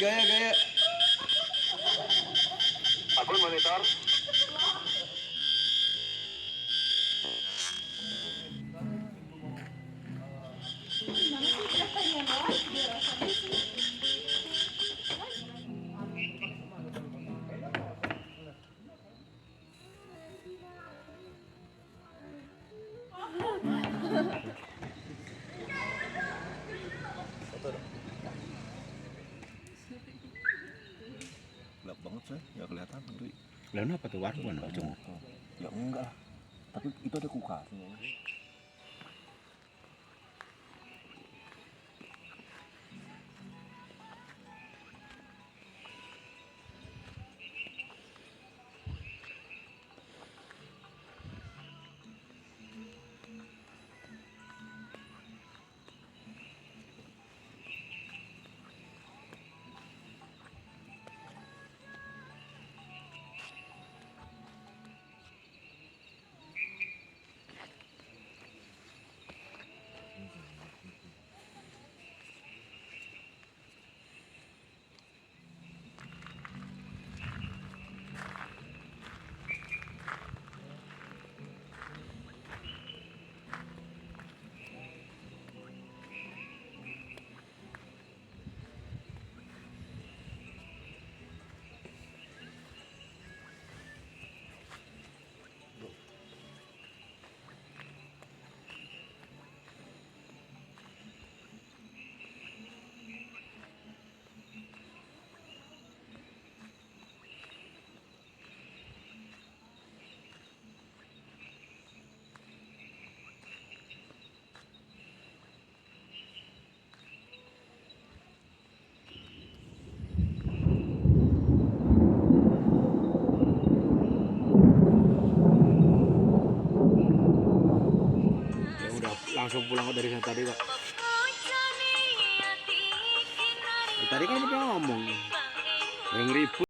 gaya. Abul monitor. Gelap banget sih, nggak kelihatan ngeri. Lalu apa tuh warung kan? Ya enggak, tapi itu ada kulkasnya. Langsung pulang dari sana tadi Pak. Tadi kan udah ngomong yang ribut.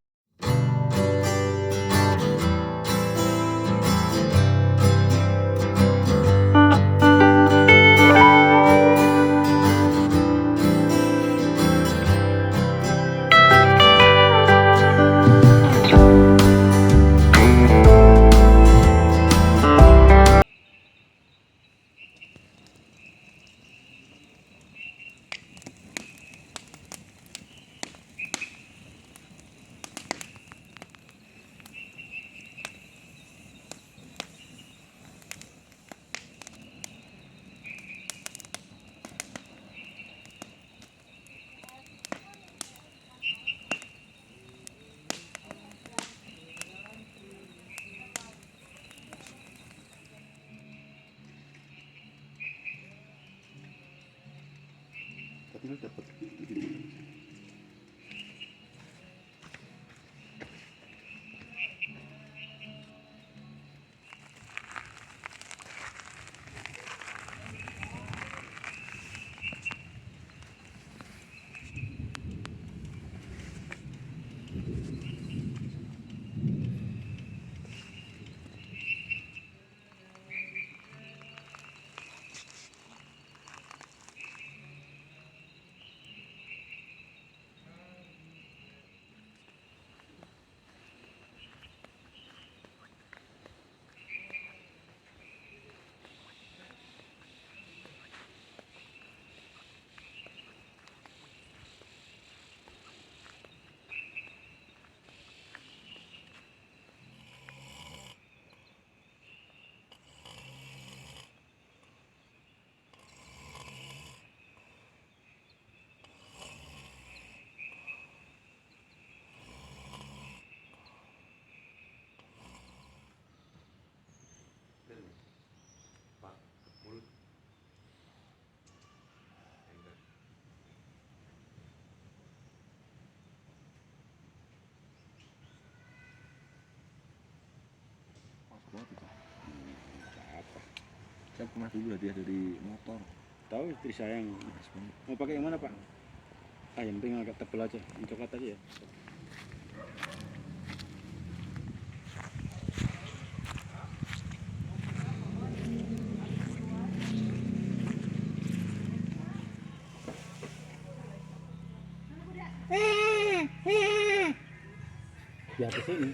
Tapi lu dapat banget itu. Apa? Saya pernah dulu hadiah dari motor. Tahu istri saya yang mau pakai yang mana Pak? Yang penting agak tebel aja, yang coklat aja ya. Biar di sini.